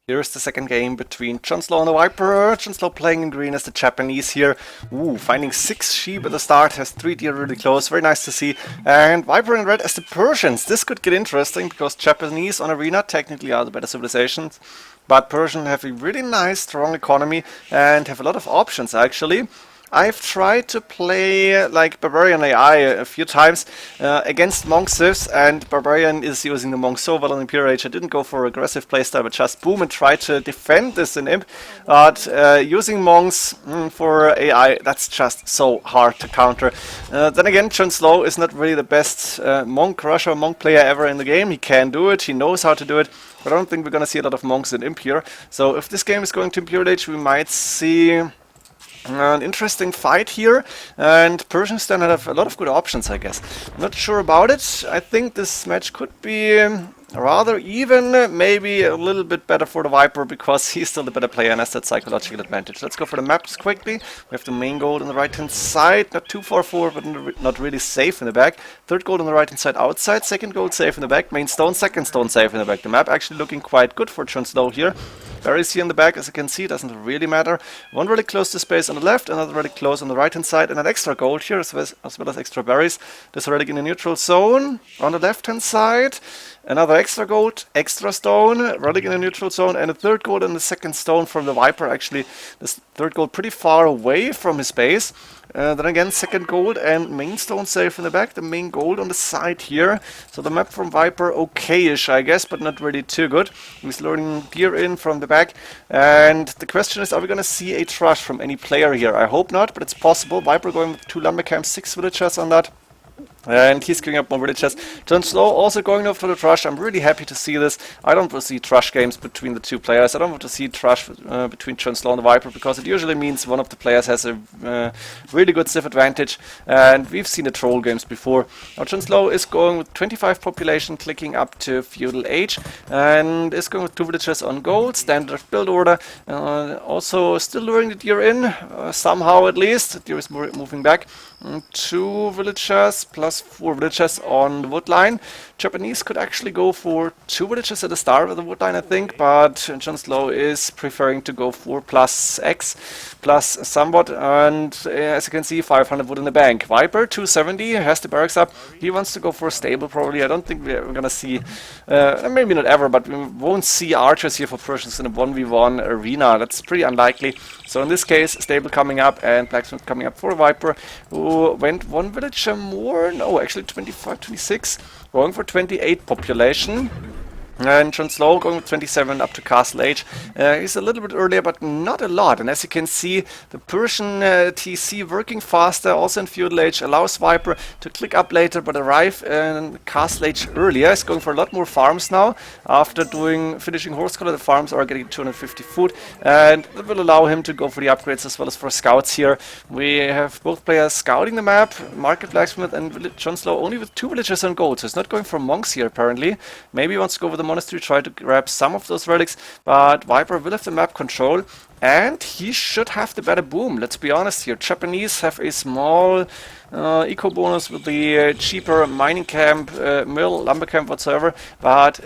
Here's the second game between JonSlow and TheViper. JonSlow playing in green as the Japanese here. Ooh, finding 6 sheep at the start, has 3 deer really close, very nice to see. And Viper in red as the Persians. This could get interesting because Japanese on arena technically are the better civilizations. But Persian have a really nice, strong economy and have a lot of options actually. I've tried to play like Barbarian AI a few times against Monk Civs, and Barbarian is using the Monk so well on Imperial Age. I didn't go for aggressive playstyle, but just boom and try to defend this in Imp. But using Monks for AI, that's just so hard to counter. Then again, JonSlow is not really the best Monk rusher, Monk player ever in the game. He can do it, he knows how to do it. But I don't think we're going to see a lot of Monks in Imp here. So if this game is going to Imperial Age, we might see an interesting fight here, and Persians then have a lot of good options, I guess. I'm not sure about it. I think this match could be rather even, maybe a little bit better for TheViper because he's still the better player and has that psychological advantage. Let's go for the maps quickly. We have the main gold on the right hand side, not too far forward but not really safe in the back. Third gold on the right hand side outside, second gold safe in the back, main stone, second stone safe in the back. The map actually looking quite good for JonSlow here. Berries here in the back, as you can see, doesn't really matter. One really close to space on the left, another really close on the right hand side, and an extra gold here as well as extra berries. This relic in the neutral zone on the left hand side. Another extra gold, extra stone, relic in the neutral zone, and a third gold and the second stone from TheViper. Actually, this third gold pretty far away from his base. Then again, second gold and main stone safe in the back, the main gold on the side here. So the map from Viper, okay-ish, I guess, but not really too good. He's luring deer in from the back. And the question is, are we going to see a trush from any player here? I hope not, but it's possible. Viper going with 2 lumber camps, 6 villagers on that. And he's giving up more villagers. JonSlow also going off for the Thrush. I'm really happy to see this. I don't want to see Thrush games between the two players. I don't want to see Thrush between JonSlow and TheViper because it usually means one of the players has a really good civ advantage. And we've seen the troll games before. Now JonSlow is going with 25 population, clicking up to Feudal Age. And is going with 2 villagers on gold, standard build order. Also still luring the deer in, somehow at least. The deer is moving back. 2 villagers plus 4 villagers on the wood line. Japanese could actually go for 2 villagers at the start of the wood line, I think, but JonSlow is preferring to go for plus X, plus somewhat, and as you can see, 500 wood in the bank. Viper, 270, has the barracks up. He wants to go for a stable, probably. I don't think we're going to see, maybe not ever, but we won't see archers here for Persians in a 1v1 arena. That's pretty unlikely. So in this case, stable coming up and blacksmith coming up for a Viper, who went 1 villager more. No, actually 25, 26, going for 28 population. And JonSlow going with 27 up to Castle Age. He's a little bit earlier, but not a lot. And as you can see, the Persian TC working faster, also in Feudal Age, allows Viper to click up later, but arrive in Castle Age earlier. He's going for a lot more farms now. After finishing Horse Collar, the farms are getting 250 food, and that will allow him to go for the upgrades as well as for scouts here. We have both players scouting the map, Market Blacksmith and JonSlow only with 2 villagers on gold, so he's not going for monks here apparently. Maybe he wants to go with the monastery, try to grab some of those relics, but Viper will have the map control and he should have the better boom. Let's be honest here. Japanese have a small eco bonus with the cheaper mining camp, mill, lumber camp, whatsoever, but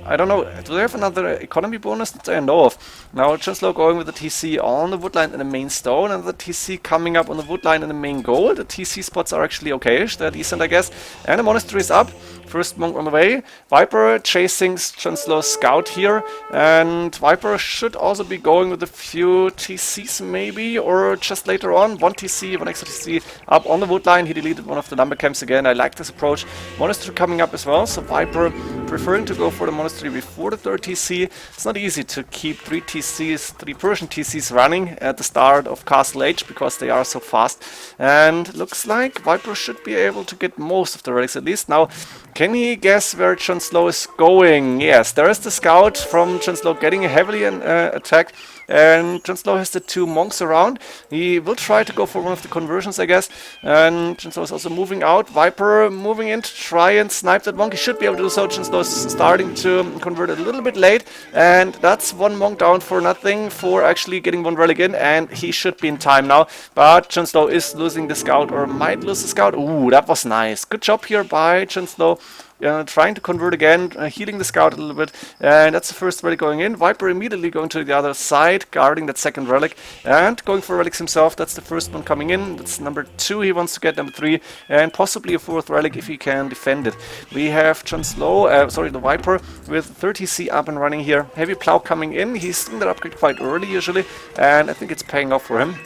I don't know, do they have another economy bonus that I know of? Now JonSlow going with the TC on the woodline and the main stone, and the TC coming up on the woodline and the main gold. The TC spots are actually okay-ish, they're decent I guess. And the monastery is up. First monk on the way. Viper chasing JonSlow's scout here, and Viper should also be going with a few TCs maybe, or just later on. 1 TC, 1 extra TC up on the woodline. He deleted one of the lumber camps again. I like this approach. Monastery coming up as well, so Viper preferring to go for the monastery before the 3rd TC. It's not easy to keep 3 Persian TCs running at the start of Castle Age because they are so fast. And looks like Viper should be able to get most of the relics at least. Now, can he guess where JonSlow is going? Yes, there is the scout from JonSlow getting heavily attacked. And JonSlow has the 2 monks around. He will try to go for one of the conversions, I guess. And JonSlow is also moving out. Viper moving in to try and snipe that monk. He should be able to do so. JonSlow is starting to convert a little bit late. And that's 1 monk down for nothing, for actually getting 1 relic in. And he should be in time now. But JonSlow is losing the scout, or might lose the scout. Ooh, that was nice. Good job here by JonSlow. trying to convert again, healing the scout a little bit, and that's the first relic going in. Viper immediately going to the other side, guarding that second relic, and going for relics himself. That's the first one coming in. That's number 2 he wants to get, number 3, and possibly a 4th relic if he can defend it. We have JonSlow, sorry, the Viper with 30C up and running here. Heavy Plow coming in. He's doing that upgrade quite early usually, and I think it's paying off for him.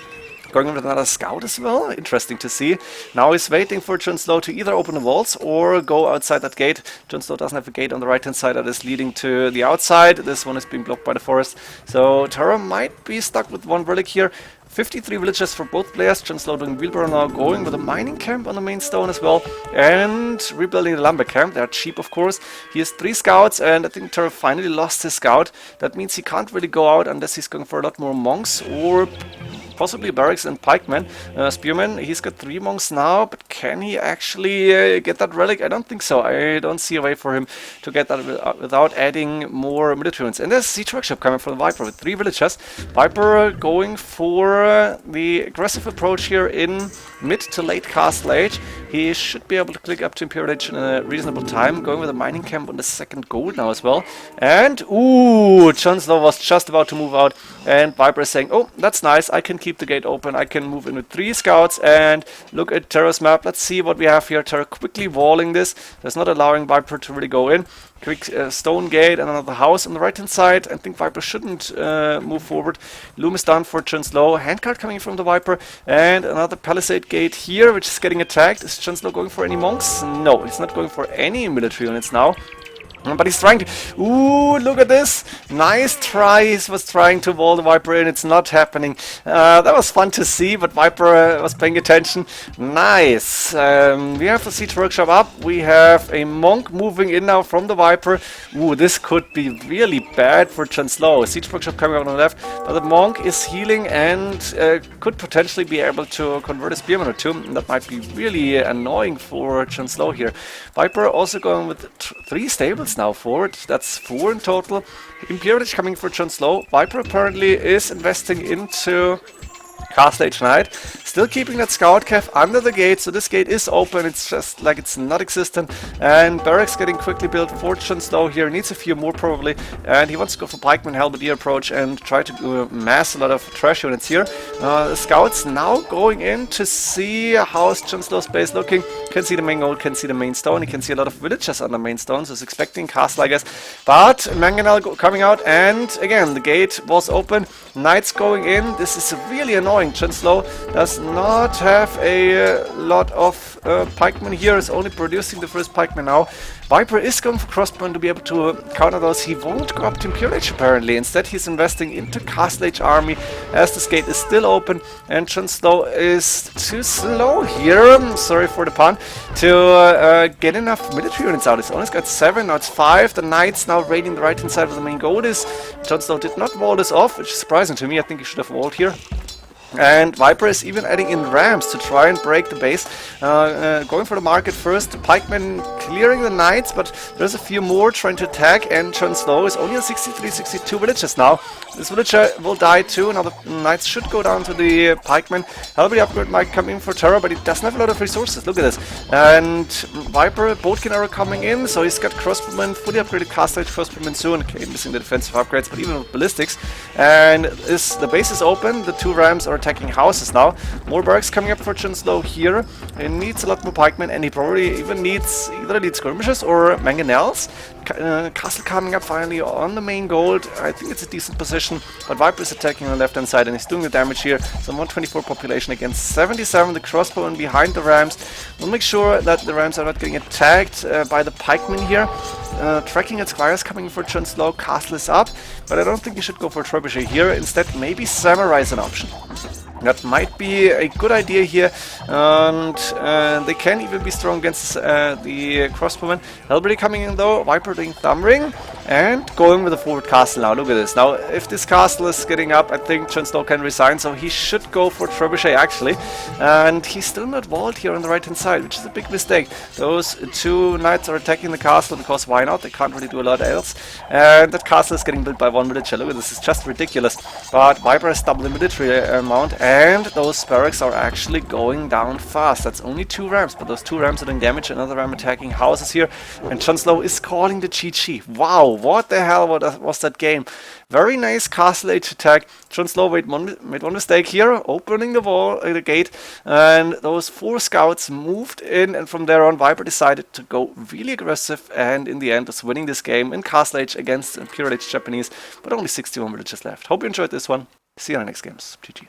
Going with another scout as well, interesting to see. Now he's waiting for JonSlow to either open the walls or go outside that gate. JonSlow doesn't have a gate on the right hand side that is leading to the outside. This one is being blocked by the forest. So Terra might be stuck with 1 relic here. 53 villagers for both players. JonSlow doing wheelbarrow now, going with a mining camp on the main stone as well, and rebuilding the lumber camp. They're cheap, of course. He has 3 scouts, and I think Terra finally lost his scout. That means he can't really go out unless he's going for a lot more monks or possibly barracks and pikemen. Spearmen, he's got 3 monks now, but can he actually get that relic? I don't think so. I don't see a way for him to get that without adding more military units. And there's Siege Workshop coming from the Viper with 3 villagers. Viper going for the aggressive approach here in mid to late castle age. He should be able to click up to Imperial Age in a reasonable time. Going with a mining camp on the 2nd gold now as well. And, ooh, JonSlow was just about to move out. And Viper is saying, oh, that's nice. I can keep the gate open. I can move in with 3 scouts. And look at Terra's map. Let's see what we have here. Terra quickly walling this. That's not allowing Viper to really go in. Quick stone gate and another house on the right hand side. I think Viper shouldn't move forward. Loom is done for JonSlow. Handcart coming from the Viper. And another palisade gate here, which is getting attacked. Is JonSlow going for any monks? No, he's not going for any military units now. But he's trying to... Ooh, look at this. Nice try. He was trying to wall the Viper in. It's not happening. That was fun to see, but Viper was paying attention. Nice. We have the Siege Workshop up. We have a monk moving in now from the Viper. Ooh, this could be really bad for JonSlow. Siege Workshop coming out on the left. But the monk is healing and could potentially be able to convert a spearman or 2. And that might be really annoying for JonSlow here. Viper also going with 3 stables now forward. That's 4 in total. Imperial Age coming for JonSlow. Viper apparently is investing into Castle Age Knight. Still keeping that scout cav under the gate, so this gate is open. It's just like it's not existent. And barracks getting quickly built for JonSlow here. Needs a few more probably. And he wants to go for pikeman halberdier approach and try to mass a lot of trash units here. The scouts now going in to see how's JonSlow's base looking. Can see the main gold, can see the main stone. He can see a lot of villagers on the main stone, so he's expecting castle, I guess. But Mangonel coming out, and again the gate was open. Knights going in. This is really annoying. JonSlow does not have a lot of pikemen here. Is only producing the first pikeman now. Viper is going for crossbone to be able to counter those. He won't go up to Imperial Age apparently. Instead he's investing into Castle Age army as this gate is still open, and JonSlow is too slow here, sorry for the pun, to get enough military units out. He's only got 7, now it's 5. The Knights now raiding the right hand side of the main goal is. JonSlow did not wall this off, which is surprising to me. I think he should have walled here. And Viper is even adding in rams to try and break the base. Going for the market first. Pikemen clearing the Knights, but there's a few more trying to attack. And JonSlow is only on 63, 62 villagers now. This villager will die too. Now the Knights should go down to the pikemen. Halberdier upgrade might come in for Terra, but he doesn't have a lot of resources. Look at this. And Viper, boatkin arrow coming in, so he's got crossbowmen, fully upgraded Castle Age crossbowmen soon. Okay, missing the defensive upgrades, but even with ballistics. And the base is open. The 2 rams are attacking houses now. More barracks coming up for JonSlow here. He needs a lot more pikemen, and he probably even needs either elite skirmishers or mangonels. Castle coming up finally on the main gold. I think it's a decent position, but Viper is attacking on the left hand side and he's doing the damage here. So 124 population against 77. The crossbowman behind the rams. We'll make sure that the rams are not getting attacked by the pikemen here. Tracking at squires coming for JonSlow. Castle is up, but I don't think you should go for trebuchet here. Instead, maybe samurai is an option. That might be a good idea here, and they can even be strong against the crossbowmen. Halberdier coming in though, Viper doing thumb ring. And going with a forward castle now. Look at this. Now, if this castle is getting up, I think JonSlow can resign, so he should go for Trebuchet actually. And he's still not walled here on the right hand side, which is a big mistake. Those two knights are attacking the castle because why not? They can't really do a lot else. And that castle is getting built by one villager. Look at this, it's just ridiculous. But Viper has double the military amount, and those barracks are actually going down fast. That's only 2 rams, but those 2 rams are doing damage. Another ram attacking houses here, and JonSlow is calling the GG. Wow, what the hell was that game? Very nice castle age attack. JonSlow made one mistake here, opening the wall, the gate, and those 4 scouts moved in, and from there on Viper decided to go really aggressive, and in the end was winning this game in castle age against Imperial Age Japanese, but only 61 villages left. Hope you enjoyed this one. See you in the next games. GG.